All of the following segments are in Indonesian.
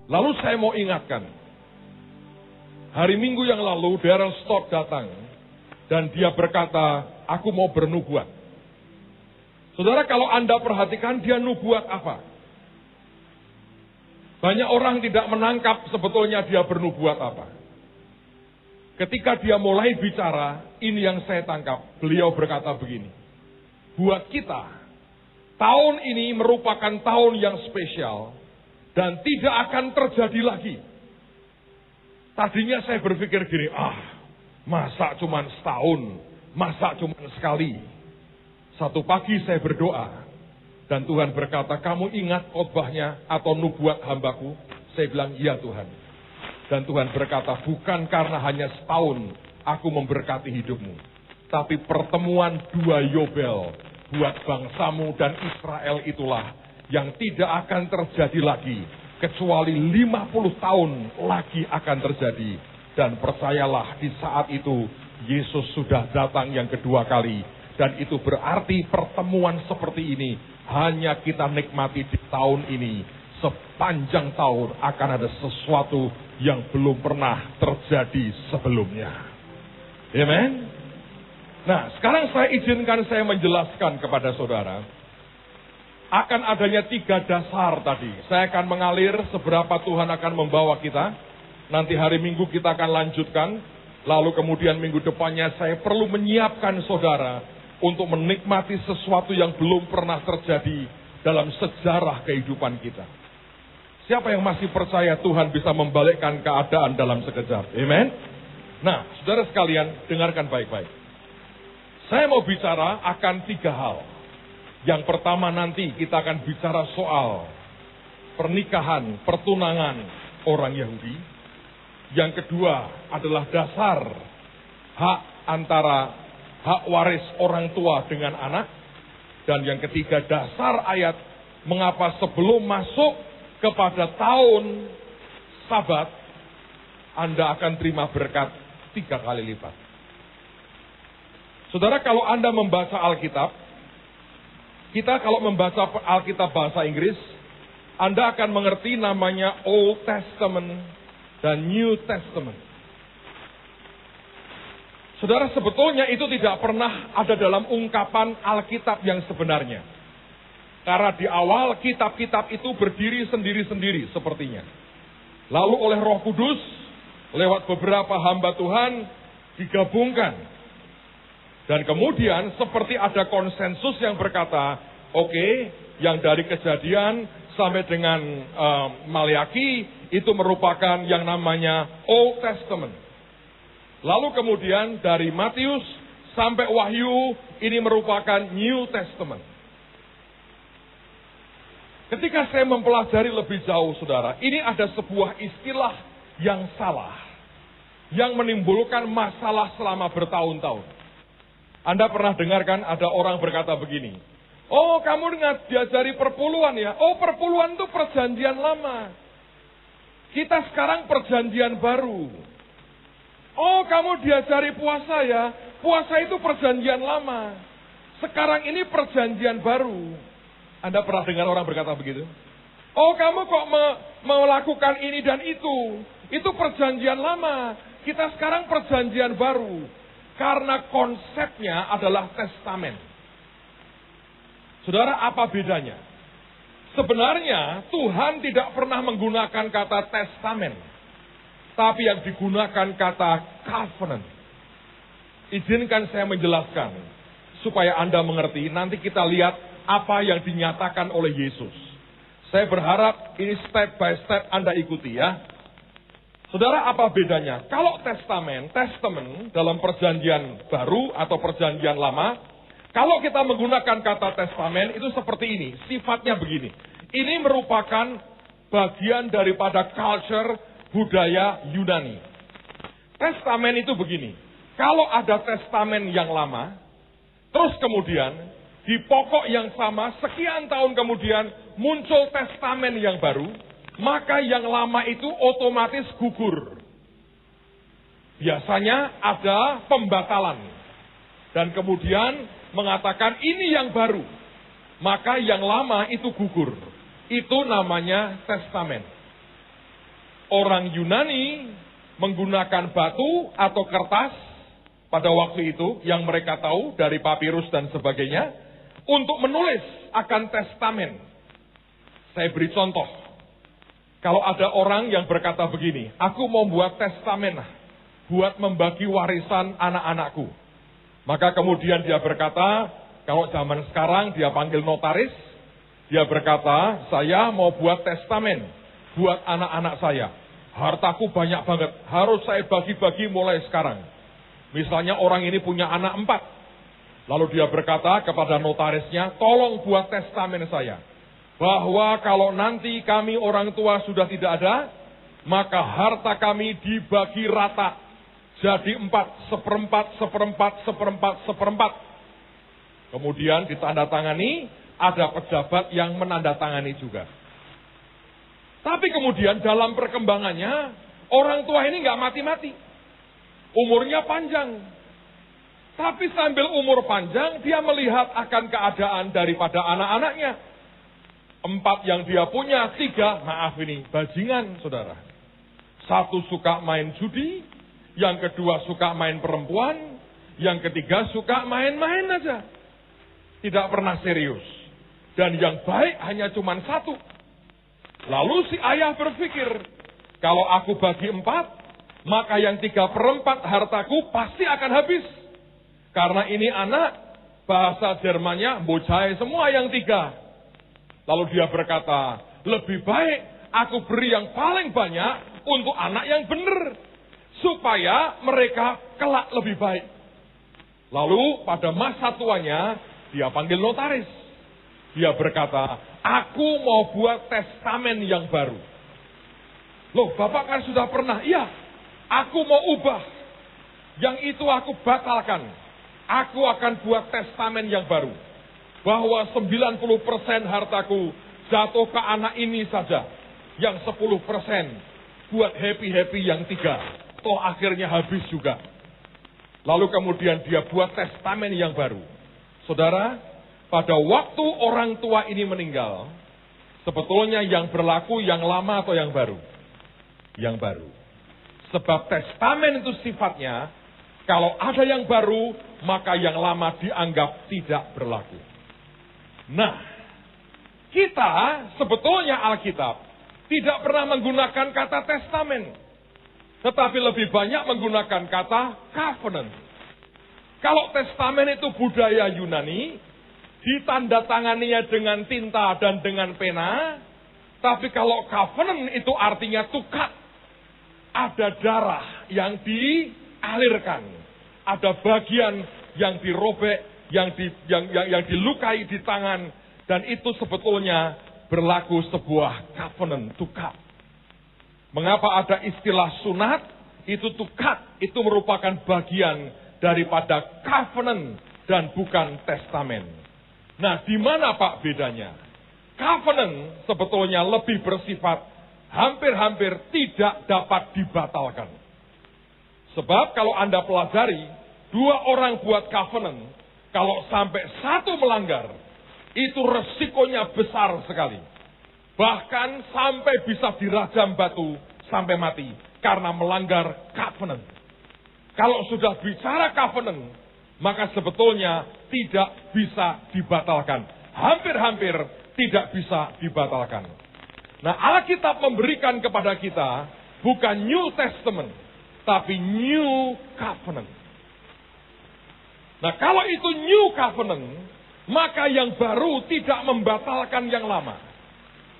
Lalu saya mau ingatkan, hari Minggu yang lalu Darrell Stott datang dan dia berkata, aku mau bernubuat. Saudara, kalau Anda perhatikan dia nubuat apa? Banyak orang tidak menangkap sebetulnya dia bernubuat apa. Ketika dia mulai bicara, ini yang saya tangkap. Beliau berkata begini, buat kita, tahun ini merupakan tahun yang spesial dan tidak akan terjadi lagi. Tadinya saya berpikir gini, masa cuma setahun, masa cuma sekali. Satu pagi saya berdoa, dan Tuhan berkata, kamu ingat khotbahnya atau nubuat hambaku? Saya bilang, iya Tuhan. Dan Tuhan berkata, bukan karena hanya setahun aku memberkati hidupmu, tapi pertemuan 2 Yobel buat bangsamu dan Israel itulah yang tidak akan terjadi lagi, kecuali 50 tahun lagi akan terjadi. Dan percayalah, di saat itu Yesus sudah datang yang kedua kali. Dan itu berarti pertemuan seperti ini hanya kita nikmati di tahun ini. Sepanjang tahun akan ada sesuatu yang belum pernah terjadi sebelumnya. Amen. Nah, sekarang saya izinkan saya menjelaskan kepada saudara. Akan adanya 3 dasar tadi. Saya akan mengalir seberapa Tuhan akan membawa kita. Nanti hari Minggu kita akan lanjutkan. Lalu kemudian minggu depannya saya perlu menyiapkan saudara untuk menikmati sesuatu yang belum pernah terjadi dalam sejarah kehidupan kita. Siapa yang masih percaya Tuhan bisa membalikkan keadaan dalam sekejap? Amen. Nah, saudara sekalian, dengarkan baik-baik. Saya mau bicara akan 3 hal. Yang pertama nanti kita akan bicara soal pernikahan, pertunangan orang Yahudi. Yang kedua adalah dasar hak antara hak waris orang tua dengan anak. Dan yang ketiga, dasar ayat mengapa sebelum masuk kepada tahun Sabat, Anda akan terima berkat 3 kali lipat. Saudara, kalau Anda membaca Alkitab, kita kalau membaca Alkitab bahasa Inggris, Anda akan mengerti namanya Old Testament dan New Testament. Saudara, sebetulnya itu tidak pernah ada dalam ungkapan Alkitab yang sebenarnya. Karena di awal kitab-kitab itu berdiri sendiri-sendiri sepertinya. Lalu oleh Roh Kudus, lewat beberapa hamba Tuhan, digabungkan. Dan kemudian seperti ada konsensus yang berkata, oke, yang dari Kejadian sampai dengan Maleaki, itu merupakan yang namanya Old Testament. Lalu kemudian dari Matius sampai Wahyu, ini merupakan New Testament. Ketika saya mempelajari lebih jauh, saudara, ini ada sebuah istilah yang salah, yang menimbulkan masalah selama bertahun-tahun. Anda pernah dengarkan ada orang berkata begini, oh kamu diajari perpuluhan ya, oh perpuluhan itu perjanjian lama. Kita sekarang perjanjian baru. Oh kamu diajari puasa ya, puasa itu perjanjian lama. Sekarang ini perjanjian baru. Anda pernah dengar orang berkata begitu? Oh kamu kok melakukan ini dan itu perjanjian lama. Kita sekarang perjanjian baru. Karena konsepnya adalah testamen. Saudara, apa bedanya? Sebenarnya Tuhan tidak pernah menggunakan kata testamen, tapi yang digunakan kata covenant. Izinkan saya menjelaskan supaya Anda mengerti. Nanti kita lihat apa yang dinyatakan oleh Yesus. Saya berharap ini step by step Anda ikuti ya. Saudara, apa bedanya? Kalau testament dalam perjanjian baru atau perjanjian lama, kalau kita menggunakan kata testamen itu seperti ini, sifatnya begini. Ini merupakan bagian daripada culture budaya Yunani. Testamen itu begini, kalau ada testamen yang lama, terus kemudian di pokok yang sama, sekian tahun kemudian muncul testamen yang baru, maka yang lama itu otomatis gugur. Biasanya ada pembatalan. Dan kemudian mengatakan ini yang baru. Maka yang lama itu gugur. Itu namanya testamen. orang Yunani menggunakan batu atau kertas pada waktu itu yang mereka tahu dari papirus dan sebagainya untuk menulis akan testamen. Saya beri contoh. Kalau ada orang yang berkata begini, aku mau buat testamen buat membagi warisan anak-anakku. Maka kemudian dia berkata, kalau zaman sekarang dia panggil notaris, dia berkata, saya mau buat testamen buat anak-anak saya. Hartaku banyak banget, harus saya bagi-bagi mulai sekarang. Misalnya orang ini punya anak 4. Lalu dia berkata kepada notarisnya, tolong buat testamen saya. Bahwa kalau nanti kami orang tua sudah tidak ada, maka harta kami dibagi rata. Jadi 4, seperempat. Kemudian ditandatangani, ada pejabat yang menandatangani juga. Tapi kemudian dalam perkembangannya, orang tua ini nggak mati-mati. Umurnya panjang. Tapi sambil umur panjang, dia melihat akan keadaan daripada anak-anaknya. 4 yang dia punya, 3, maaf ini, bajingan, saudara. 1 suka main judi, yang kedua suka main perempuan, yang ketiga suka main-main aja. Tidak pernah serius. Dan yang baik hanya cuma 1. Lalu si ayah berpikir, kalau aku bagi 4, maka yang 3/4 hartaku pasti akan habis. Karena ini anak, bahasa Jermannya, bocai semua yang 3. Lalu dia berkata, lebih baik aku beri yang paling banyak untuk anak yang benar. Supaya mereka kelak lebih baik. Lalu pada masa tuanya, dia panggil notaris. Dia berkata, aku mau buat testamen yang baru. Loh, Bapak kan sudah pernah. Iya, aku mau ubah. Yang itu aku batalkan. Aku akan buat testamen yang baru. Bahwa 90% hartaku jatuh ke anak ini saja. Yang 10% buat happy-happy yang 3. Toh akhirnya habis juga. Lalu kemudian dia buat testamen yang baru. Saudara, pada waktu orang tua ini meninggal, sebetulnya yang berlaku yang lama atau yang baru? Yang baru. Sebab testamen itu sifatnya, kalau ada yang baru, maka yang lama dianggap tidak berlaku. Nah, kita sebetulnya Alkitab tidak pernah menggunakan kata testamen, tetapi lebih banyak menggunakan kata covenant. Kalau testamen itu budaya Yunani, ditandatanganinya dengan tinta dan dengan pena. Tapi kalau covenant itu artinya tukat. Ada darah yang dialirkan. Ada bagian yang dirobek, yang dilukai di tangan. Dan itu sebetulnya berlaku sebuah covenant, tukat. Mengapa ada istilah sunat? Itu tukat, itu merupakan bagian daripada covenant dan bukan testamen. Nah, di mana Pak bedanya? Covenant sebetulnya lebih bersifat hampir-hampir tidak dapat dibatalkan. Sebab kalau Anda pelajari, 2 orang buat covenant, kalau sampai 1 melanggar, itu resikonya besar sekali. Bahkan sampai bisa dirajam batu sampai mati karena melanggar covenant. Kalau sudah bicara covenant, maka sebetulnya tidak bisa dibatalkan. Hampir-hampir tidak bisa dibatalkan. Nah, Alkitab memberikan kepada kita bukan New Testament, tapi New Covenant. Nah, kalau itu New Covenant, maka yang baru tidak membatalkan yang lama.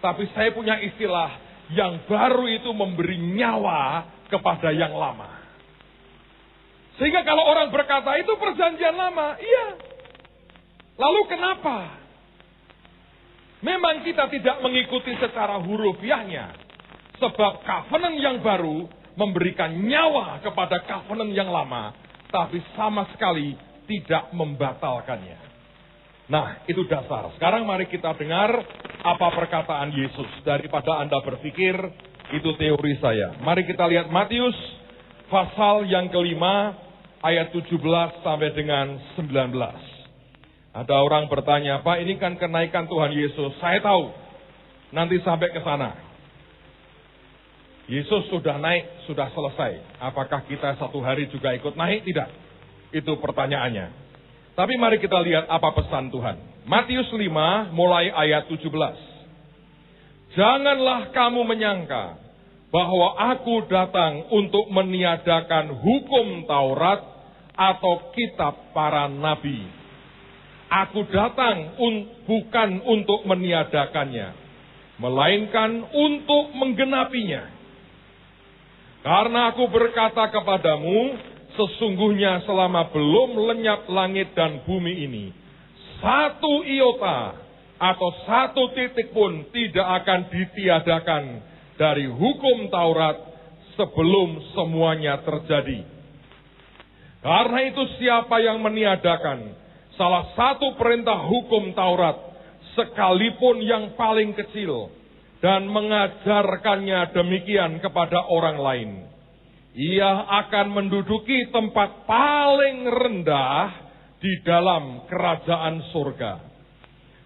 Tapi saya punya istilah, yang baru itu memberi nyawa kepada yang lama. Sehingga kalau orang berkata itu perjanjian lama, iya. Lalu kenapa? Memang kita tidak mengikuti secara hurufiahnya. Sebab covenant yang baru memberikan nyawa kepada covenant yang lama. Tapi sama sekali tidak membatalkannya. Nah, itu dasar. Sekarang mari kita dengar apa perkataan Yesus. Daripada Anda berpikir, itu teori saya. Mari kita lihat Matius pasal yang kelima, ayat 17 sampai dengan 19. Ada orang bertanya, Pak, ini kan kenaikan Tuhan Yesus. Saya tahu, nanti sampai ke sana. Yesus sudah naik, sudah selesai. Apakah kita satu hari juga ikut naik? Tidak. Itu pertanyaannya. Tapi mari kita lihat apa pesan Tuhan. Matius 5 mulai ayat 17. Janganlah kamu menyangka bahwa aku datang untuk meniadakan hukum Taurat atau kitab para nabi. Aku datang bukan untuk meniadakannya, melainkan untuk menggenapinya. Karena aku berkata kepadamu, sesungguhnya selama belum lenyap langit dan bumi ini, satu iota atau satu titik pun tidak akan ditiadakan dari hukum Taurat sebelum semuanya terjadi. Karena itu siapa yang meniadakan salah satu perintah hukum Taurat, sekalipun yang paling kecil, dan mengajarkannya demikian kepada orang lain, ia akan menduduki tempat paling rendah di dalam kerajaan surga.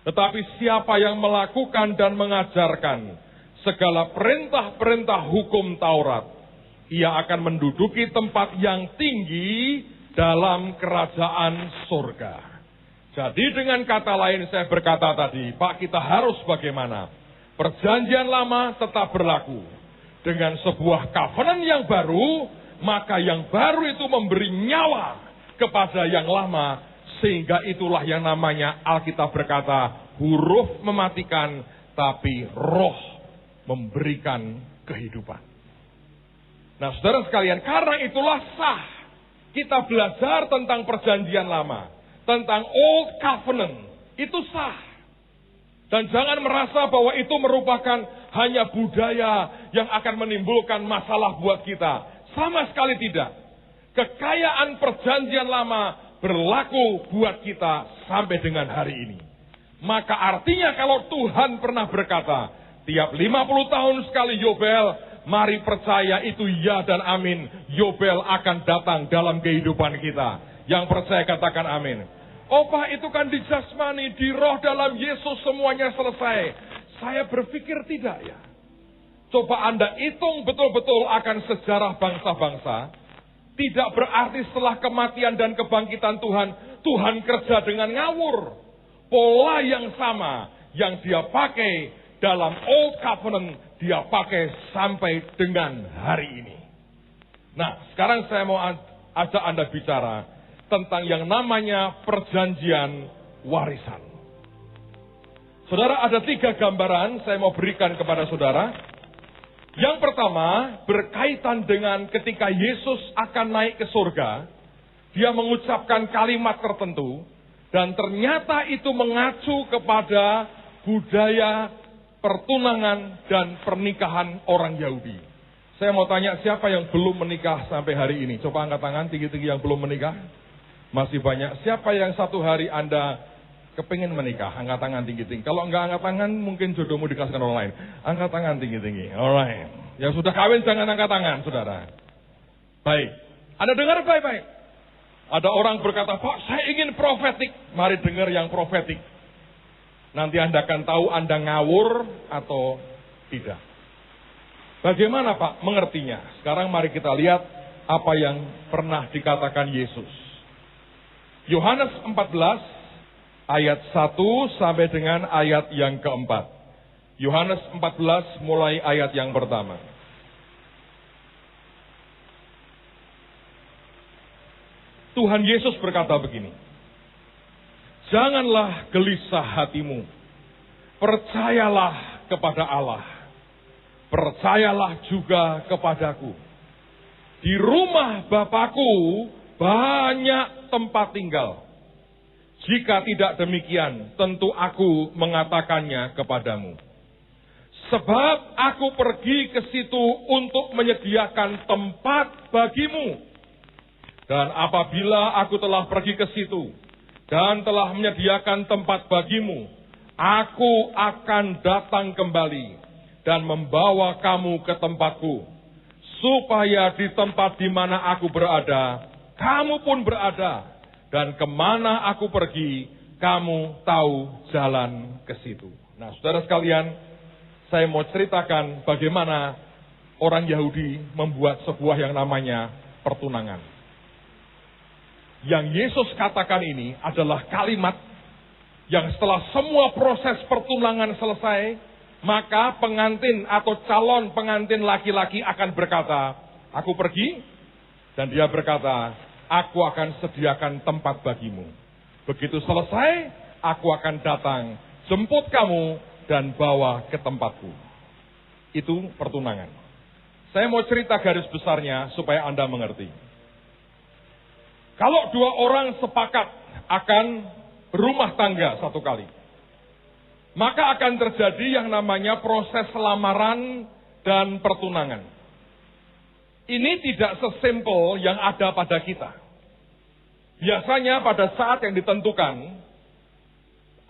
Tetapi siapa yang melakukan dan mengajarkan segala perintah-perintah hukum Taurat, ia akan menduduki tempat yang tinggi dalam kerajaan surga. Jadi dengan kata lain saya berkata tadi, Pak, kita harus bagaimana? Perjanjian lama tetap berlaku. Dengan sebuah covenant yang baru, maka yang baru itu memberi nyawa kepada yang lama, sehingga itulah yang namanya Alkitab berkata, huruf mematikan, tapi roh memberikan kehidupan. Nah, saudara sekalian, karena itulah sah kita belajar tentang perjanjian lama, tentang Old Covenant, itu sah. Dan jangan merasa bahwa itu merupakan hanya budaya yang akan menimbulkan masalah buat kita. Sama sekali tidak. Kekayaan perjanjian lama berlaku buat kita sampai dengan hari ini. Maka artinya kalau Tuhan pernah berkata, tiap 50 tahun sekali Yobel, mari percaya itu ya dan amin. Yobel akan datang dalam kehidupan kita. Yang percaya katakan amin. Oh Pak, itu kan di jasmani, di roh dalam Yesus semuanya selesai. Saya berpikir tidak ya. Coba Anda hitung betul-betul akan sejarah bangsa-bangsa. Tidak berarti setelah kematian dan kebangkitan Tuhan, Tuhan kerja dengan ngawur. Pola yang sama yang dia pakai dalam Old Covenant, dia pakai sampai dengan hari ini. Nah, sekarang saya mau ajak Anda bicara tentang yang namanya perjanjian warisan. Saudara, ada 3 gambaran saya mau berikan kepada saudara. Yang pertama, berkaitan dengan ketika Yesus akan naik ke surga, dia mengucapkan kalimat tertentu, dan ternyata itu mengacu kepada budaya pertunangan dan pernikahan orang Yahudi. Saya mau tanya, siapa yang belum menikah sampai hari ini? Coba angkat tangan tinggi-tinggi yang belum menikah. Masih banyak. Siapa yang satu hari Anda kepingin menikah? Angkat tangan tinggi-tinggi. Kalau enggak angkat tangan, mungkin jodohmu dikasihkan orang lain. Angkat tangan tinggi-tinggi. Alright. Yang sudah kawin jangan angkat tangan, saudara. Baik. Anda dengar baik-baik. Ada orang berkata, Pak, saya ingin profetik. Mari dengar yang profetik. Nanti Anda akan tahu Anda ngawur atau tidak. Bagaimana Pak mengertinya? Sekarang mari kita lihat apa yang pernah dikatakan Yesus. Yohanes 14 ayat 1 sampai dengan ayat yang keempat. Yohanes 14 mulai ayat yang pertama. Tuhan Yesus berkata begini. Janganlah gelisah hatimu. Percayalah kepada Allah. Percayalah juga kepadaku. Di rumah Bapakku banyak tempat tinggal. Jika tidak demikian, tentu aku mengatakannya kepadamu. Sebab aku pergi ke situ untuk menyediakan tempat bagimu. Dan apabila aku telah pergi ke situ dan telah menyediakan tempat bagimu, aku akan datang kembali dan membawa kamu ke tempatku, supaya di tempat di mana aku berada, kamu pun berada, dan kemana aku pergi, kamu tahu jalan ke situ. Nah, saudara sekalian, saya mau ceritakan bagaimana orang Yahudi membuat sebuah yang namanya pertunangan. Yang Yesus katakan ini adalah kalimat yang setelah semua proses pertunangan selesai, maka pengantin atau calon pengantin laki-laki akan berkata, aku pergi, dan dia berkata, aku akan sediakan tempat bagimu. Begitu selesai, aku akan datang, jemput kamu, dan bawa ke tempatku. Itu pertunangan. Saya mau cerita garis besarnya supaya Anda mengerti. Kalau dua orang sepakat akan berumah tangga satu kali, maka akan terjadi yang namanya proses lamaran dan pertunangan. Ini tidak sesimpel yang ada pada kita. Biasanya pada saat yang ditentukan,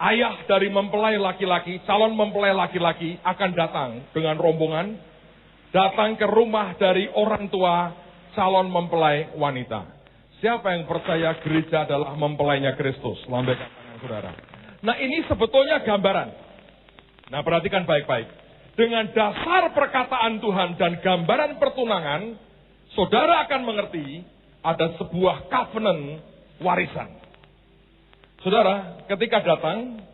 ayah dari mempelai laki-laki, calon mempelai laki-laki akan datang dengan rombongan, datang ke rumah dari orang tua calon mempelai wanita. Siapa yang percaya gereja adalah mempelainya Kristus? Lambaikan tangan saudara. Nah, ini sebetulnya gambaran. Nah, perhatikan baik-baik. Dengan dasar perkataan Tuhan dan gambaran pertunangan, saudara akan mengerti ada sebuah covenant warisan. Saudara, ketika datang,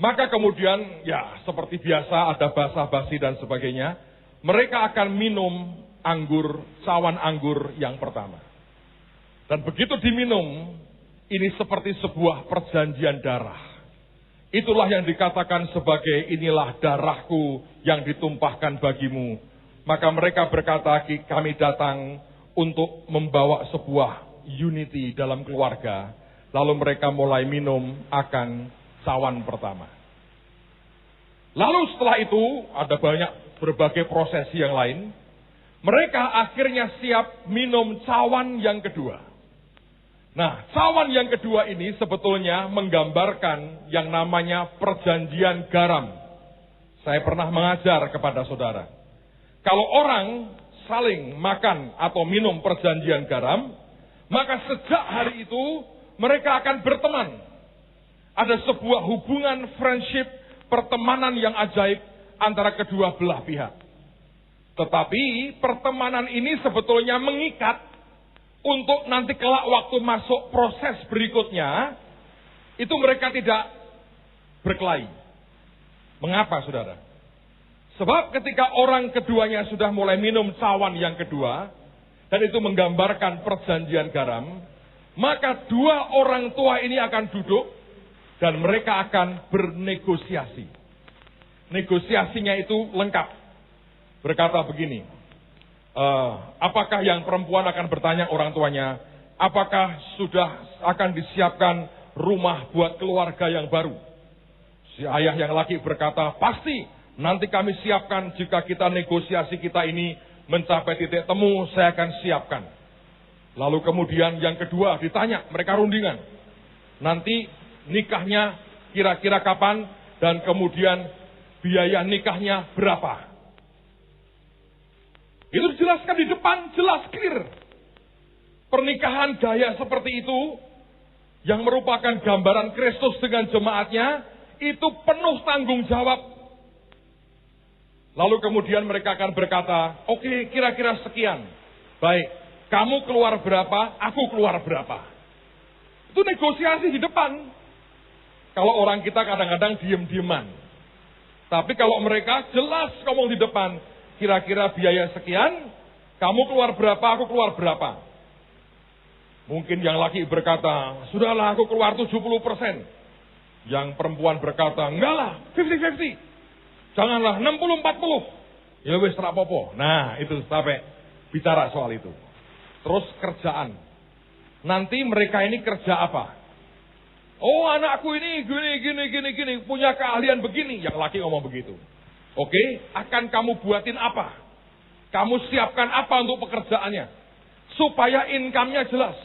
maka kemudian, ya seperti biasa ada basa-basi dan sebagainya, mereka akan minum anggur, cawan anggur yang pertama. Dan begitu diminum, ini seperti sebuah perjanjian darah. Itulah yang dikatakan sebagai inilah darahku yang ditumpahkan bagimu. Maka mereka berkata, kami datang untuk membawa sebuah unity dalam keluarga. Lalu mereka mulai minum akan cawan pertama. Lalu setelah itu ada banyak berbagai prosesi yang lain. Mereka akhirnya siap minum cawan yang kedua. Nah, cawan yang kedua ini sebetulnya menggambarkan yang namanya perjanjian garam. Saya pernah mengajar kepada saudara. Kalau orang saling makan atau minum perjanjian garam, maka sejak hari itu mereka akan berteman. Ada sebuah hubungan friendship, pertemanan yang ajaib antara kedua belah pihak. Tetapi pertemanan ini sebetulnya mengikat untuk nanti kelak waktu masuk proses berikutnya, itu mereka tidak berkelahi. Mengapa, saudara? Sebab ketika orang keduanya sudah mulai minum cawan yang kedua, dan itu menggambarkan perjanjian garam, maka dua orang tua ini akan duduk, dan mereka akan bernegosiasi. Negosiasinya itu lengkap. Berkata begini, apakah yang perempuan akan bertanya orang tuanya, apakah sudah akan disiapkan rumah buat keluarga yang baru? Si ayah yang laki berkata, pasti nanti kami siapkan jika kita negosiasi kita ini mencapai titik temu, saya akan siapkan. Lalu kemudian yang kedua ditanya, mereka rundingan. Nanti nikahnya kira-kira kapan dan kemudian biaya nikahnya berapa? Itu dijelaskan di depan, jelas clear. Pernikahan gaya seperti itu, yang merupakan gambaran Kristus dengan jemaatnya, itu penuh tanggung jawab. Lalu kemudian mereka akan berkata, oke, kira-kira sekian. Baik, kamu keluar berapa, aku keluar berapa. Itu negosiasi di depan. Kalau orang kita kadang-kadang diem-dieman. Tapi kalau mereka jelas ngomong di depan, kira-kira biaya sekian, kamu keluar berapa, aku keluar berapa. Mungkin yang laki berkata, sudahlah aku keluar 70%. Yang perempuan berkata, enggak lah, 50-50. Janganlah 60-40. Ya wis rapopo. Nah, itu sampai bicara soal itu. Terus kerjaan. Nanti mereka ini kerja apa? Oh, anakku ini gini, punya keahlian begini. Yang laki ngomong begitu. Oke, akan kamu buatin apa? Kamu siapkan apa untuk pekerjaannya? Supaya income-nya jelas.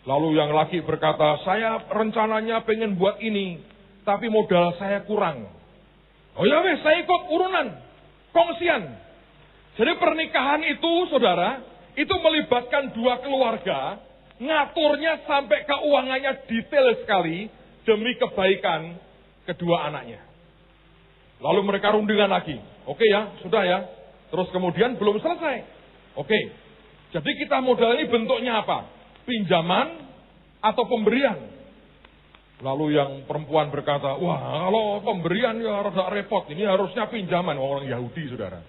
Lalu yang laki berkata, saya rencananya pengen buat ini, tapi modal saya kurang. Oh ya wes, saya ikut urunan, kongsian. Jadi pernikahan itu, saudara, itu melibatkan dua keluarga, ngaturnya sampai keuangannya detail sekali, demi kebaikan kedua anaknya. Lalu mereka rundingan lagi. Oke ya, sudah ya. Terus kemudian belum selesai. Oke, jadi kita modal ini bentuknya apa? Pinjaman atau pemberian? Lalu yang perempuan berkata, wah kalau pemberian ya rada repot, ini harusnya pinjaman. Orang Yahudi, saudara.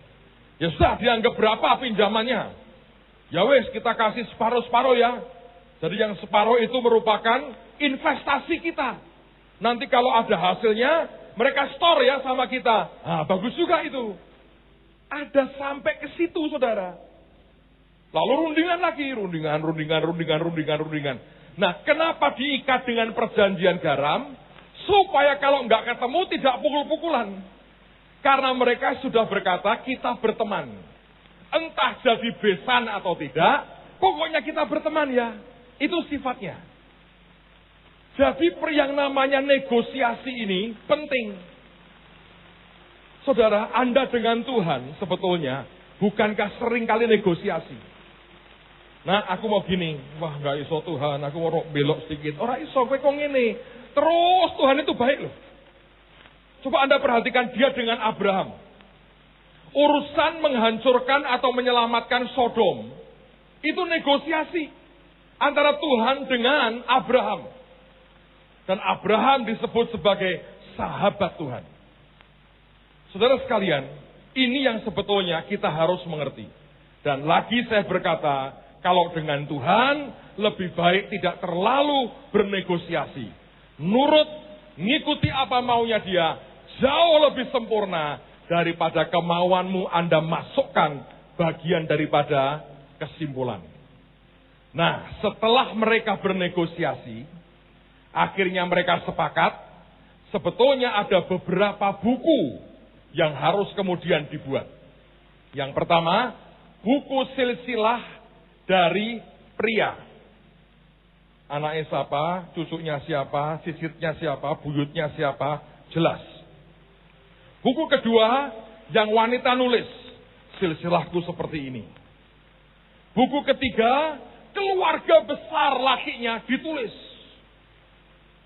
Ya sudah, dianggap berapa pinjamannya? Ya wes, kita kasih separuh-separuh ya. Jadi yang separuh itu merupakan investasi kita. Nanti kalau ada hasilnya, mereka store ya sama kita. Nah, bagus juga itu. Ada sampai ke situ, saudara. Lalu rundingan lagi, rundingan. Nah, kenapa diikat dengan perjanjian garam? Supaya kalau nggak ketemu tidak pukul-pukulan. Karena mereka sudah berkata, kita berteman. Entah jadi besan atau tidak, pokoknya kita berteman ya. Itu sifatnya. Jadi yang namanya negosiasi ini penting. Saudara, Anda dengan Tuhan sebetulnya bukankah sering kali negosiasi? Nah, aku mau gini, wah gak iso Tuhan, aku mau belok sedikit. Orang iso, gue kok ngene. Terus Tuhan itu baik loh. Coba Anda perhatikan dia dengan Abraham. Urusan menghancurkan atau menyelamatkan Sodom, itu negosiasi antara Tuhan dengan Abraham. Dan Abraham disebut sebagai sahabat Tuhan. Saudara sekalian, ini yang sebetulnya kita harus mengerti. Dan lagi saya berkata, kalau dengan Tuhan, lebih baik tidak terlalu bernegosiasi. Nurut, ngikuti apa maunya dia, jauh lebih sempurna daripada kemauanmu Anda masukkan bagian daripada kesimpulan. Nah, setelah mereka bernegosiasi, akhirnya mereka sepakat, sebetulnya ada beberapa buku yang harus kemudian dibuat. Yang pertama, buku silsilah dari pria. Anaknya siapa, cucunya siapa, sisitnya siapa, buyutnya siapa, jelas. Buku kedua, yang wanita nulis, silsilahku seperti ini. Buku ketiga, keluarga besar lakinya ditulis.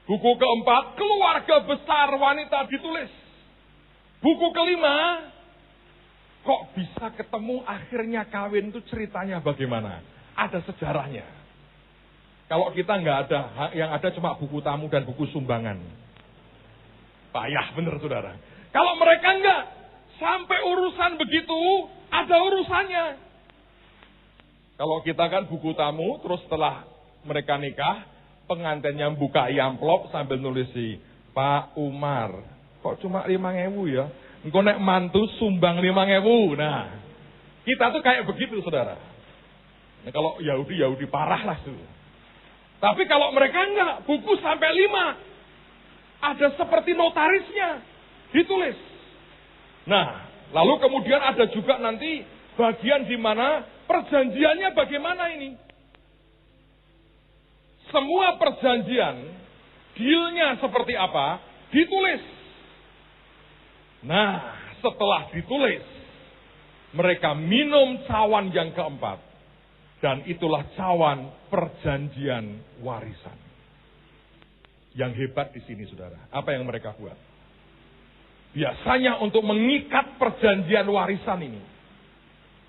Buku keempat, keluarga besar wanita ditulis. Buku kelima, kok bisa ketemu akhirnya kawin itu ceritanya bagaimana? Ada sejarahnya. Kalau kita nggak ada, yang ada cuma buku tamu dan buku sumbangan. Payah bener saudara. Kalau mereka enggak, sampai urusan begitu, ada urusannya. Kalau kita kan buku tamu, terus setelah mereka nikah, pengantinnya buka amplop sambil nulis si Pak Umar. Kok cuma 5.000 ya? Engkau nek mantu sumbang 5.000. Nah, kita tuh kayak begitu saudara. Nah, kalau Yahudi parah lah tuh. Tapi kalau mereka enggak, buku sampai 5. Ada seperti notarisnya, ditulis. Nah, lalu kemudian ada juga nanti bagian di mana perjanjiannya bagaimana ini. Semua perjanjian, dealnya seperti apa, ditulis. Nah, setelah ditulis, mereka minum cawan yang keempat. Dan itulah cawan perjanjian warisan. Yang hebat di sini, saudara. Apa yang mereka buat? Biasanya untuk mengikat perjanjian warisan ini,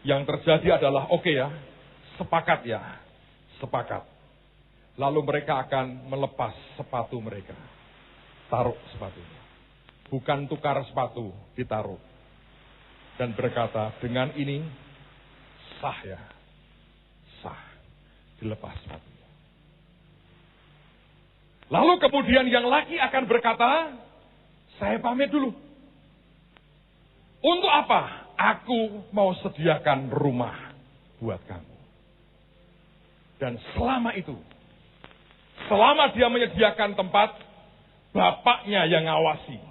yang terjadi adalah, oke ya, sepakat ya, sepakat. Lalu mereka akan melepas sepatu mereka. Taruh sepatunya. Bukan tukar sepatu, ditaruh. Dan berkata, dengan ini, sah ya. Sah. Dilepas sepatunya. Lalu kemudian yang laki akan berkata, saya pamit dulu. Untuk apa? Aku mau sediakan rumah buat kamu. Dan selama itu, selama dia menyediakan tempat, bapaknya yang ngawasi.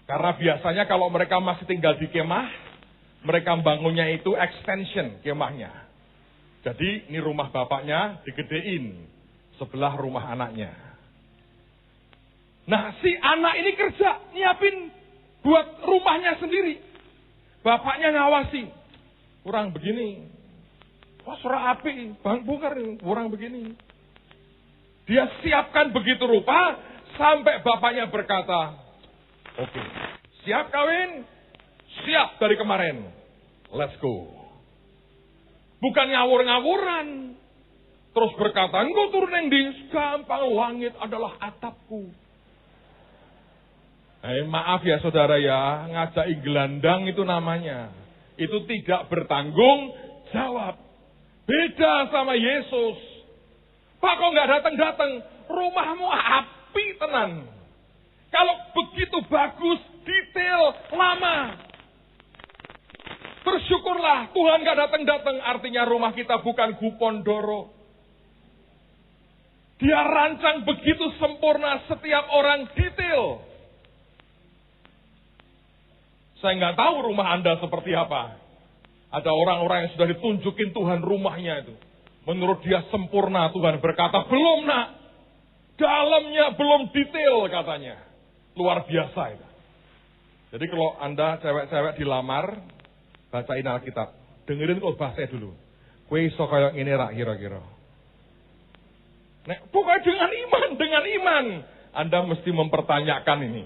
Karena biasanya kalau mereka masih tinggal di kemah, mereka bangunnya itu extension kemahnya. Jadi ini rumah bapaknya digedein sebelah rumah anaknya. Nah, si anak ini kerja nyiapin buat rumahnya sendiri. Bapaknya ngawasi. Kurang begini. Wah, surah api, bang bongkar kurang begini. Dia siapkan begitu rupa sampai bapaknya berkata, oke, siap kawin? Siap dari kemarin. let's go. Bukan ngawur-ngawuran. Terus berkata, engkau turun yang di gampang, langit adalah atapku. Maaf ya saudara ya, ngajak gelandang itu namanya. Itu tidak bertanggung jawab. Beda sama Yesus. Pak kok nggak datang-datang? Rumahmu api tenan. Kalau begitu bagus, detail, lama. Bersyukurlah Tuhan nggak datang-datang. Artinya rumah kita bukan Gupondoro. Dia rancang begitu sempurna, setiap orang detail. Saya nggak tahu rumah Anda seperti apa. Ada orang-orang yang sudah ditunjukin Tuhan rumahnya itu. Menurut dia sempurna, Tuhan berkata, belum nak. Dalamnya belum detail katanya. Luar biasa itu. Jadi kalau Anda cewek-cewek dilamar, bacain Alkitab. Dengerin kok bahasanya dulu. Kue iso kayak ini rak kira-kira. Pokoknya dengan iman. Anda mesti mempertanyakan ini.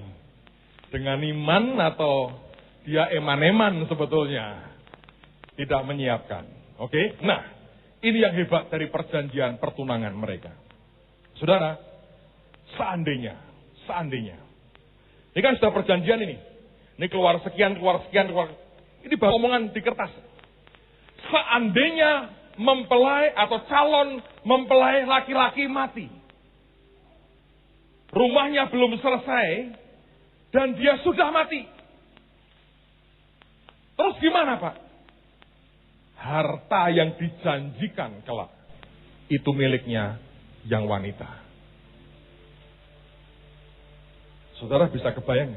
Dengan iman atau dia eman-eman sebetulnya. Tidak menyiapkan. Oke? Nah, ini yang hebat dari perjanjian pertunangan mereka. Saudara, seandainya. Ini kan sudah perjanjian ini. Ini keluar sekian. Ini baru omongan di kertas. Seandainya mempelai atau calon mempelai laki-laki mati. Rumahnya belum selesai dan dia sudah mati. Terus gimana Pak? Harta yang dijanjikan kelak itu miliknya yang wanita. Saudara bisa kebayang?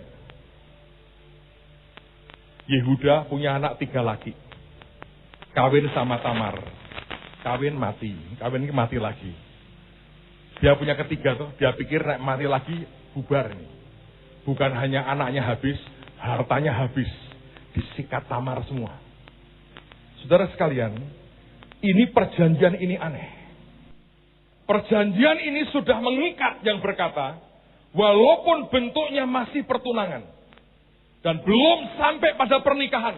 Yehuda punya anak 3 laki. Kawin sama Tamar. Kawin mati lagi. Dia punya ketiga tuh, dia pikir mati lagi bubar nih. Bukan hanya anaknya habis, hartanya habis. Disikat Tamar semua. Saudara sekalian, ini perjanjian ini aneh. Perjanjian ini sudah mengikat yang berkata, walaupun bentuknya masih pertunangan, dan belum sampai pada pernikahan,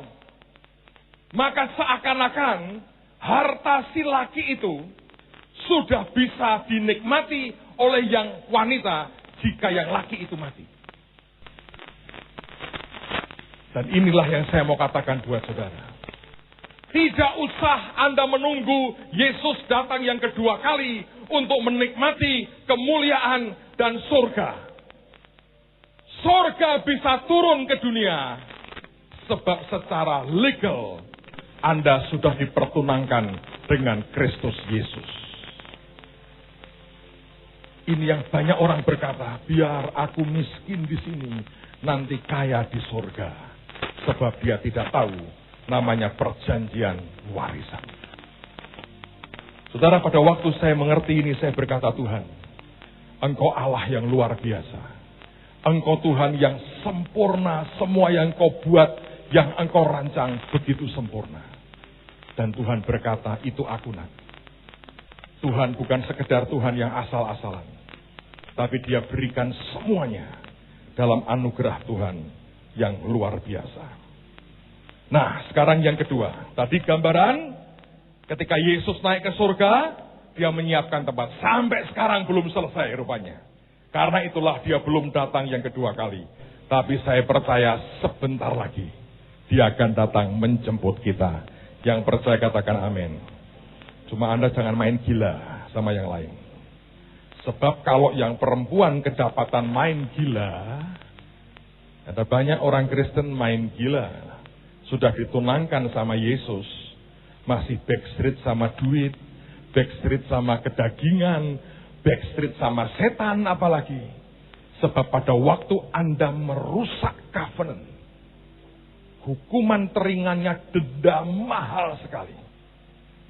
maka seakan-akan harta si laki itu sudah bisa dinikmati oleh yang wanita jika yang laki itu mati. Dan inilah yang saya mau katakan buat saudara. Tidak usah Anda menunggu Yesus datang yang kedua kali untuk menikmati kemuliaan dan surga. Surga bisa turun ke dunia sebab secara legal Anda sudah dipertunangkan dengan Kristus Yesus. Ini yang banyak orang berkata, biar aku miskin di sini, nanti kaya di surga. Sebab dia tidak tahu namanya perjanjian warisan. Saudara, pada waktu saya mengerti ini, saya berkata, Tuhan, Engkau Allah yang luar biasa. Engkau Tuhan yang sempurna, semua yang Kau buat, yang Engkau rancang begitu sempurna. Dan Tuhan berkata, itu aku nak. Tuhan bukan sekedar Tuhan yang asal-asalan. Tapi dia berikan semuanya dalam anugerah Tuhan yang luar biasa. Nah, sekarang yang kedua. Tadi gambaran ketika Yesus naik ke surga, dia menyiapkan tempat. Sampai sekarang belum selesai rupanya. Karena itulah dia belum datang yang kedua kali. Tapi saya percaya sebentar lagi dia akan datang menjemput kita. Yang percaya katakan amin. Cuma Anda jangan main gila sama yang lain. Sebab kalau yang perempuan kedapatan main gila, ada banyak orang Kristen main gila. Sudah ditunangkan sama Yesus, masih backstreet sama duit, backstreet sama kedagingan, backstreet sama setan apalagi. Sebab pada waktu Anda merusak covenant, hukuman teringannya denda mahal sekali.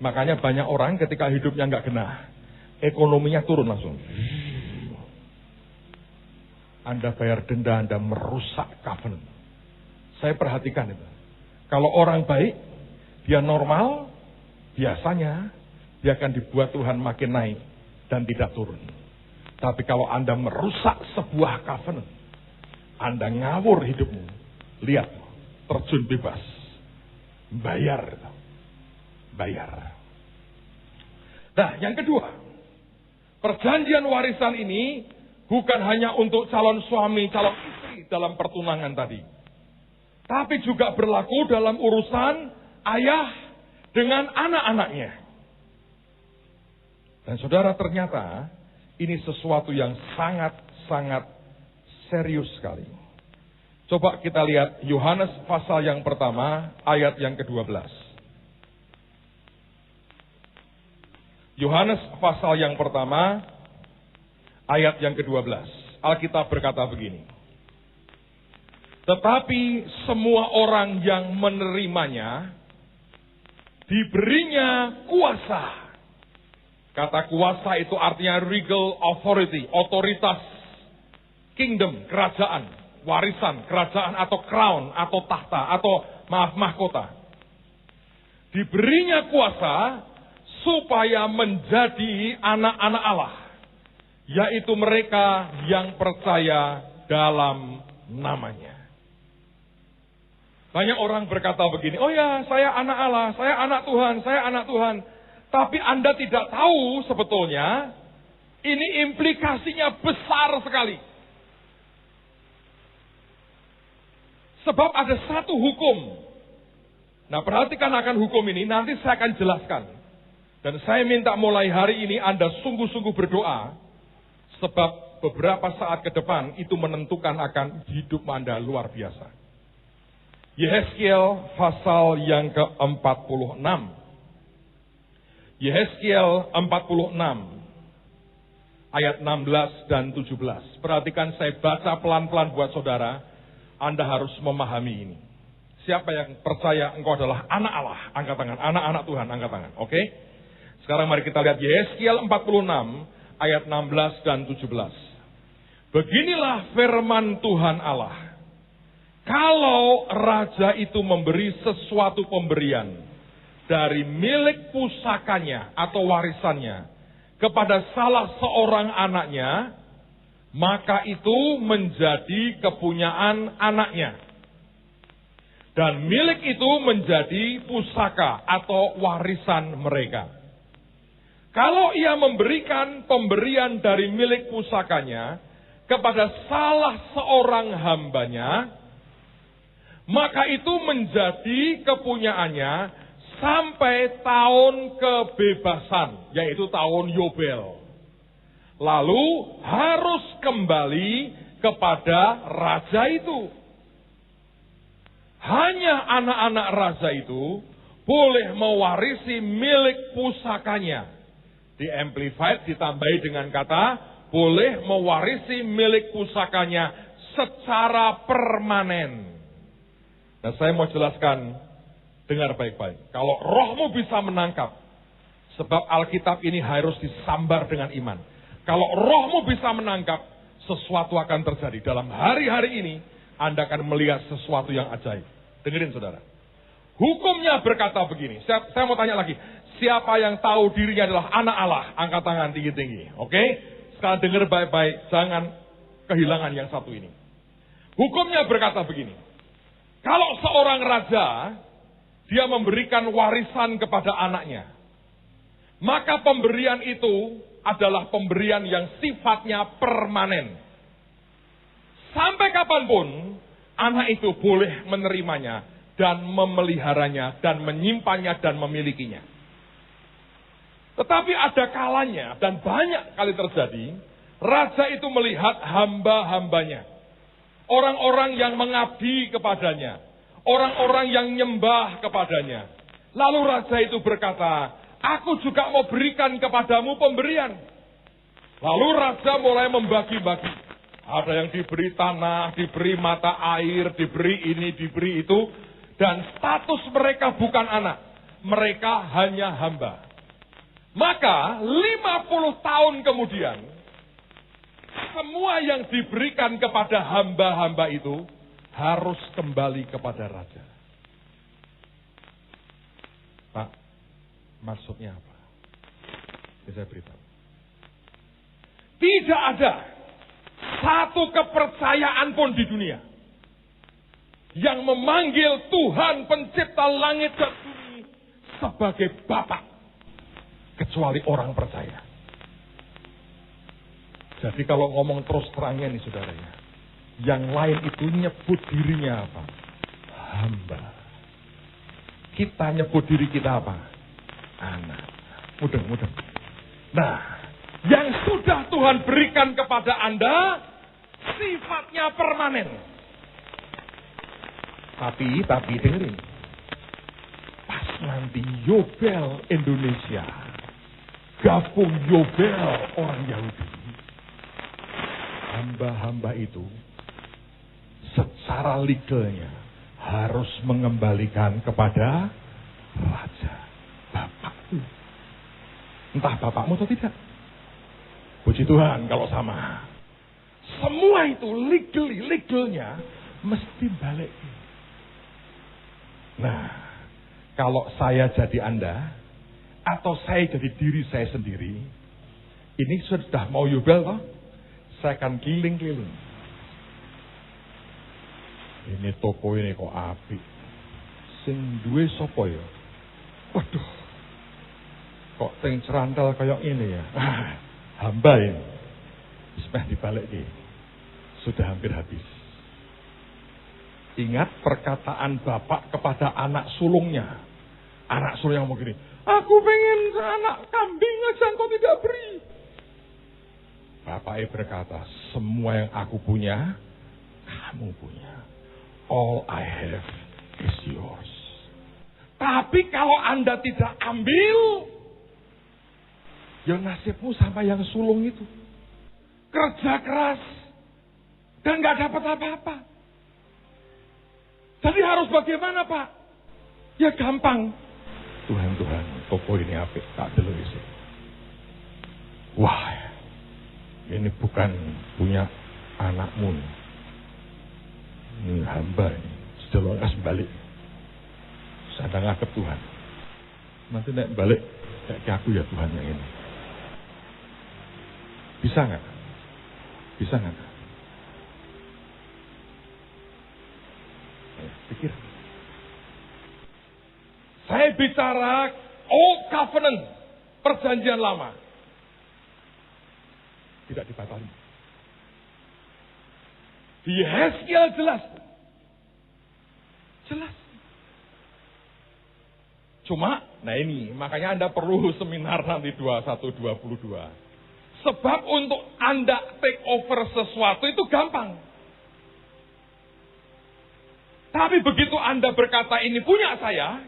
Makanya banyak orang ketika hidupnya nggak genah, ekonominya turun langsung. Anda bayar denda, Anda merusak covenant. Saya perhatikan itu. Kalau orang baik, dia normal, biasanya dia akan dibuat Tuhan makin naik dan tidak turun. Tapi kalau Anda merusak sebuah covenant, Anda ngawur hidupmu, lihat, terjun bebas. Bayar. Bayar. Nah, yang kedua, perjanjian warisan ini bukan hanya untuk calon suami, calon istri dalam pertunangan tadi. Tapi juga berlaku dalam urusan ayah dengan anak-anaknya. Dan saudara, ternyata ini sesuatu yang sangat-sangat serius sekali. Coba kita lihat Yohanes pasal yang pertama, ayat yang ke-12. Yohanes pasal yang pertama, ayat yang ke-12. Alkitab berkata begini. Tetapi semua orang yang menerimanya, diberinya kuasa. Kata kuasa itu artinya regal authority, otoritas, kingdom, kerajaan, warisan, kerajaan atau crown, atau tahta, atau mahkota. Diberinya kuasa supaya menjadi anak-anak Allah, yaitu mereka yang percaya dalam namanya. Banyak orang berkata begini, oh ya, saya anak Allah, saya anak Tuhan, saya anak Tuhan. Tapi Anda tidak tahu sebetulnya, ini implikasinya besar sekali. Sebab ada satu hukum. Nah, perhatikan akan hukum ini, nanti saya akan jelaskan. Dan saya minta mulai hari ini Anda sungguh-sungguh berdoa, sebab beberapa saat ke depan itu menentukan akan hidup Anda luar biasa. Yehezkiel pasal yang ke-46. Yehezkiel 46 ayat 16 dan 17. Perhatikan, saya baca pelan-pelan buat saudara. Anda harus memahami ini. Siapa yang percaya engkau adalah anak Allah, angkat tangan. Anak-anak Tuhan, angkat tangan. Oke? Sekarang mari kita lihat Yehezkiel 46 ayat 16 dan 17. Beginilah firman Tuhan Allah. Kalau raja itu memberi sesuatu pemberian dari milik pusakanya atau warisannya kepada salah seorang anaknya, maka itu menjadi kepunyaan anaknya. Dan milik itu menjadi pusaka atau warisan mereka. Kalau ia memberikan pemberian dari milik pusakanya kepada salah seorang hambanya, maka itu menjadi kepunyaannya sampai tahun kebebasan, yaitu tahun Yobel. Lalu harus kembali kepada raja itu. Hanya anak-anak raja itu boleh mewarisi milik pusakanya. Di Amplified ditambahi dengan kata, boleh mewarisi milik pusakanya secara permanen. Nah, saya mau jelaskan, dengar baik-baik. Kalau rohmu bisa menangkap, sebab Alkitab ini harus disambar dengan iman. Kalau rohmu bisa menangkap, sesuatu akan terjadi. Dalam hari-hari ini, Anda akan melihat sesuatu yang ajaib. Dengerin saudara. Hukumnya berkata begini. Saya mau tanya lagi. Siapa yang tahu dirinya adalah anak Allah? Angkat tangan tinggi-tinggi. Oke? Sekarang dengar baik-baik. Jangan kehilangan yang satu ini. Hukumnya berkata begini. Kalau seorang raja, dia memberikan warisan kepada anaknya. Maka pemberian itu adalah pemberian yang sifatnya permanen. Sampai kapanpun, anak itu boleh menerimanya dan memeliharanya dan menyimpannya dan memilikinya. Tetapi ada kalanya dan banyak kali terjadi, raja itu melihat hamba-hambanya. Orang-orang yang mengabdi kepadanya. Orang-orang yang nyembah kepadanya. Lalu raja itu berkata, aku juga mau berikan kepadamu pemberian. Lalu raja mulai membagi-bagi. Ada yang diberi tanah, diberi mata air, diberi ini, diberi itu. Dan status mereka bukan anak. Mereka hanya hamba. Maka 50 tahun kemudian, semua yang diberikan kepada hamba-hamba itu harus kembali kepada raja. Pak, maksudnya apa? Saya beritahu. Tidak ada satu kepercayaan pun di dunia yang memanggil Tuhan pencipta langit dan bumi sebagai Bapa, kecuali orang percaya. Jadi kalau ngomong terus terangnya nih saudara, yang lain itu nyebut dirinya apa? Hamba. Kita nyebut diri kita apa? Anak. Mudah-mudah. Nah, yang sudah Tuhan berikan kepada Anda sifatnya permanen. Tapi dengerin. Pas nanti Yobel Indonesia gabung Yobel orang Yahudi, hamba-hamba itu secara legalnya harus mengembalikan kepada raja, bapakmu. Entah bapakmu atau tidak. Puji Tuhan kalau sama. Semua itu legalnya mesti balik. Nah, kalau saya jadi Anda, atau saya jadi diri saya sendiri, ini sudah mau Yobel toh, saya akan keliling-keliling. Ini toko ini kok apik. Sing duwe sapa ya? Waduh. Kok sing cerantel kayak ini ya? Hamba ini. Sudah dibalik nih. Sudah hampir habis. Ingat perkataan bapak kepada anak sulungnya. Anak sulung yang mau gini, aku pengen anak kambing aja engkau tidak beri. Bapaknya berkata, semua yang aku punya, kamu punya. All I have is yours. Tapi kalau Anda tidak ambil, ya nasibmu sama yang sulung itu. Kerja keras dan gak dapat apa-apa. Jadi harus bagaimana Pak? Ya gampang. Tuhan, toko ini apik, tak dulu isi. Wah, ini bukan punya anakmu. Ini hamba ini. Sudah lekas balik. Saya ngadep Tuhan. Nanti naik balik, kayak aku ya Tuhan yang ini. Bisa nggak? Bisa nggak? Pikir. Saya bicara Old Covenant, perjanjian lama. Tidak dibatasi. Di Yeskiel jelas. Jelas. Cuma, nah ini, makanya Anda perlu seminar nanti 21-22. Sebab untuk Anda take over sesuatu itu gampang. Tapi begitu Anda berkata ini punya saya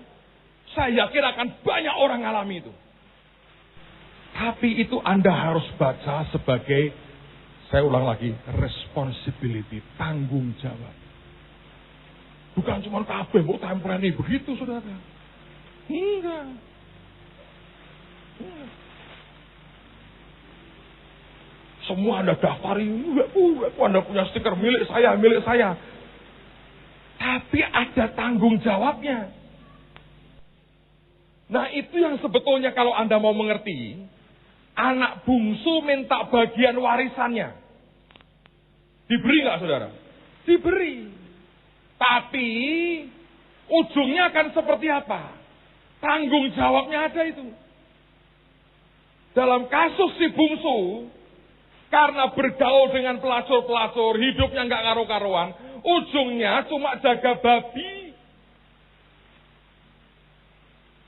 yakin akan banyak orang ngalami itu. Tapi itu Anda harus baca sebagai, saya ulang lagi, responsibility, tanggung jawab. Bukan cuma kabeh, mau temporary, begitu saudara. Enggak. Semua Anda daftari, Anda punya stiker milik saya. Tapi ada tanggung jawabnya. Nah itu yang sebetulnya kalau Anda mau mengerti, anak bungsu minta bagian warisannya. Diberi nggak saudara? Diberi. Tapi ujungnya akan seperti apa? Tanggung jawabnya ada itu. Dalam kasus si bungsu, karena bergaul dengan pelacur-pelacur, hidupnya nggak karu-karuan, ujungnya cuma jaga babi.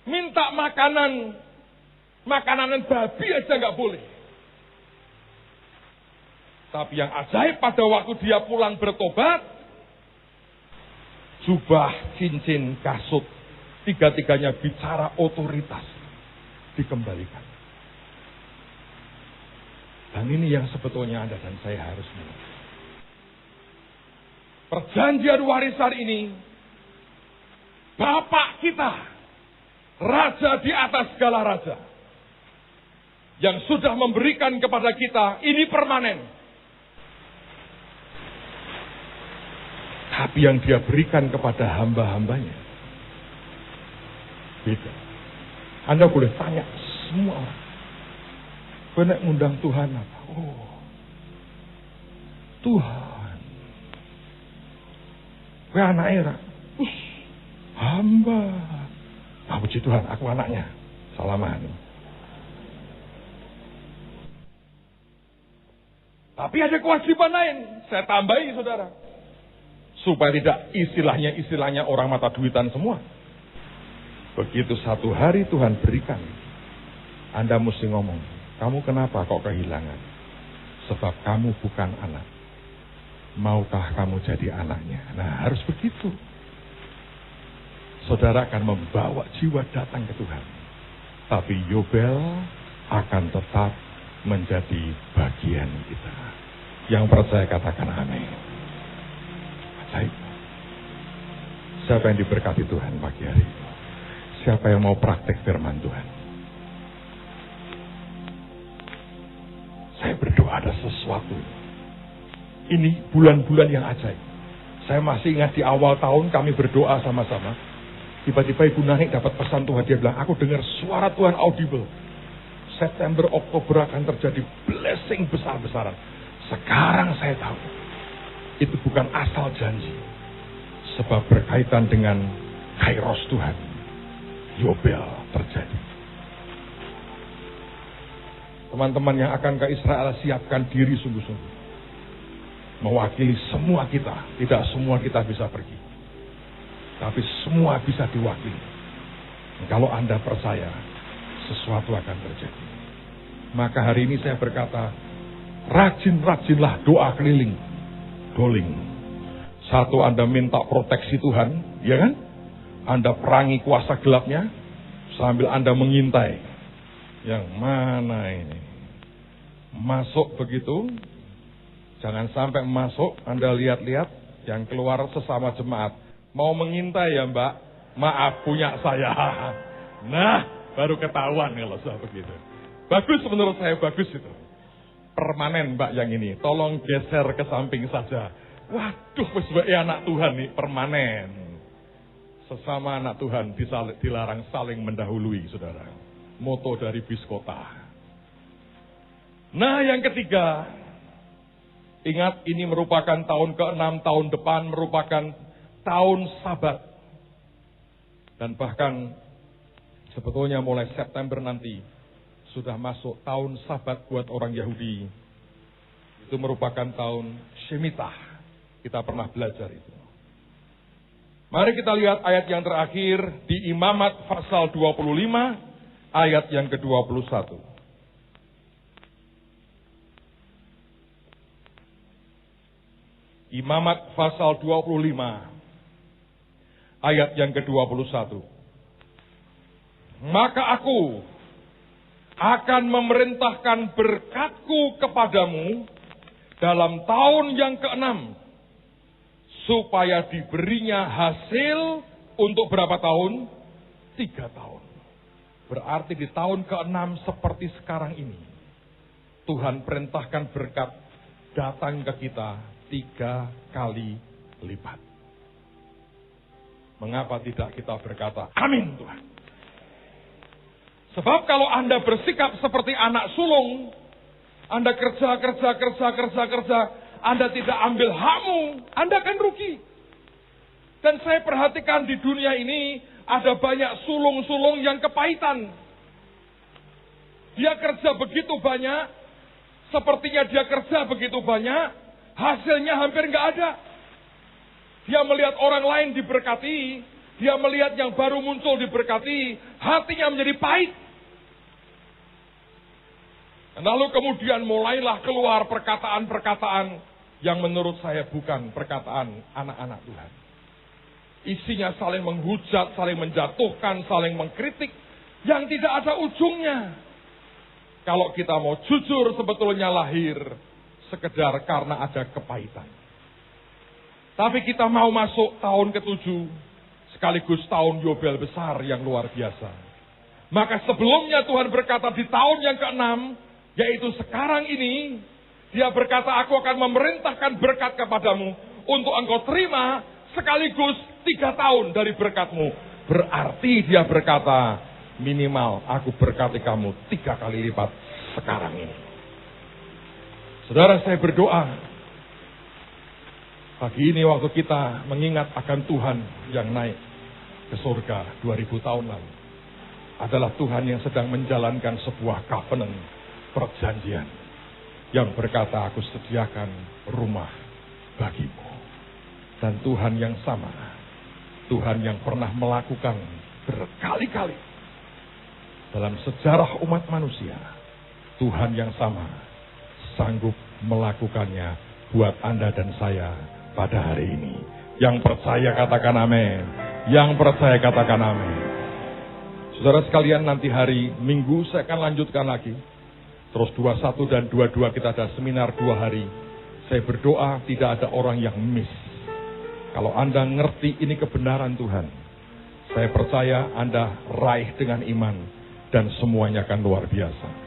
Minta makanan babi aja nggak boleh. Tapi yang ajaib pada waktu dia pulang bertobat, jubah, cincin, kasut, tiga-tiganya bicara otoritas, dikembalikan. Dan ini yang sebetulnya Anda dan saya harus mengerti. Perjanjian warisan ini, Bapak kita, Raja di atas segala raja, yang sudah memberikan kepada kita, ini permanen. Tapi yang dia berikan kepada hamba-hambanya, beda. Anda boleh tanya semua orang. Benak ngundang Tuhan apa? Oh, Tuhan. Kowe anake ra? Hamba. Ah, puji Tuhan, aku anaknya. Salaman. Tapi ada kewajiban lain. Saya tambahi, saudara. Supaya tidak istilahnya orang mata duitan semua. Begitu satu hari Tuhan berikan, Anda mesti ngomong, kamu kenapa kok kehilangan? Sebab kamu bukan anak. Maukah kamu jadi anaknya? Nah, harus begitu. Saudara akan membawa jiwa datang ke Tuhan. Tapi Yobel akan tetap menjadi bagian kita. Yang percaya katakan amin. Ajaib. Siapa yang diberkati Tuhan pagi hari ini? Siapa yang mau praktek firman Tuhan? Saya berdoa ada sesuatu. Ini bulan-bulan yang ajaib. Saya masih ingat di awal tahun kami berdoa sama-sama. Tiba-tiba Ibu Nanik dapat pesan Tuhan. Dia bilang, aku dengar suara Tuhan audible. September, Oktober akan terjadi blessing besar-besaran. Sekarang saya tahu. Itu bukan asal janji. Sebab berkaitan dengan kairos Tuhan. Yobel terjadi. Teman-teman yang akan ke Israel, siapkan diri sungguh-sungguh. Mewakili semua kita. Tidak semua kita bisa pergi. Tapi semua bisa diwakili. Kalau Anda percaya, sesuatu akan terjadi. Maka hari ini saya berkata, rajin-rajinlah doa keliling. Doling. Satu, Anda minta proteksi Tuhan, ya kan? Anda perangi kuasa gelapnya, sambil Anda mengintai. Yang mana ini? Masuk begitu, jangan sampai masuk, Anda lihat-lihat, yang keluar sesama jemaat. Mau mengintai ya Mbak? Maaf, punya saya. Nah, baru ketahuan kalau sudah begitu. Bagus menurut saya, bagus itu. Permanen Mbak yang ini, tolong geser ke samping saja. Waduh, sebagai anak Tuhan nih, permanen. Sesama anak Tuhan dilarang saling mendahului, saudara. Moto dari Biskota. Nah, yang ketiga. Ingat, ini merupakan tahun ke-6, tahun depan merupakan tahun Sabat. Dan bahkan sebetulnya mulai September nanti sudah masuk tahun Sabat buat orang Yahudi. Itu merupakan tahun Shemitah. Kita pernah belajar itu. Mari kita lihat ayat yang terakhir di Imamat pasal 25 ayat yang ke-21. Imamat pasal 25 ayat yang ke-21. Maka aku akan memerintahkan berkatku kepadamu dalam tahun yang ke-6. Supaya diberinya hasil untuk berapa tahun? 3 tahun. Berarti di tahun ke-6 seperti sekarang ini. Tuhan perintahkan berkat datang ke kita 3 kali lipat. Mengapa tidak kita berkata, amin Tuhan. Sebab kalau Anda bersikap seperti anak sulung, Anda kerja, Anda tidak ambil hakmu, Anda akan rugi. Dan saya perhatikan di dunia ini, ada banyak sulung-sulung yang kepahitan. Dia kerja begitu banyak, sepertinya dia kerja begitu banyak, hasilnya hampir nggak ada. Dia melihat orang lain diberkati, dia melihat yang baru muncul diberkati, hatinya menjadi pahit. Lalu kemudian mulailah keluar perkataan-perkataan yang menurut saya bukan perkataan anak-anak Tuhan. Isinya saling menghujat, saling menjatuhkan, saling mengkritik, yang tidak ada ujungnya. Kalau kita mau jujur, sebetulnya lahir sekedar karena ada kepahitan. Tapi kita mau masuk tahun ke-7, sekaligus tahun Yobel besar yang luar biasa. Maka sebelumnya Tuhan berkata di tahun yang ke-6, yaitu sekarang ini, Dia berkata, aku akan memerintahkan berkat kepadamu untuk engkau terima sekaligus 3 tahun dari berkatmu. Berarti Dia berkata, minimal aku berkati kamu 3 kali lipat sekarang ini. Saudara, saya berdoa. Pagi ini waktu kita mengingat akan Tuhan yang naik ke surga 2000 tahun lalu, adalah Tuhan yang sedang menjalankan sebuah covenant, perjanjian, yang berkata, aku sediakan rumah bagimu. Dan Tuhan yang sama, Tuhan yang pernah melakukan berkali-kali dalam sejarah umat manusia, Tuhan yang sama sanggup melakukannya buat Anda dan saya pada hari ini. Yang percaya katakan amin. Yang percaya katakan amin. Saudara sekalian, nanti hari Minggu saya akan lanjutkan lagi. Terus 21 dan 22 kita ada seminar 2 hari. Saya berdoa tidak ada orang yang miss. Kalau Anda ngerti ini kebenaran Tuhan, saya percaya Anda raih dengan iman dan semuanya akan luar biasa.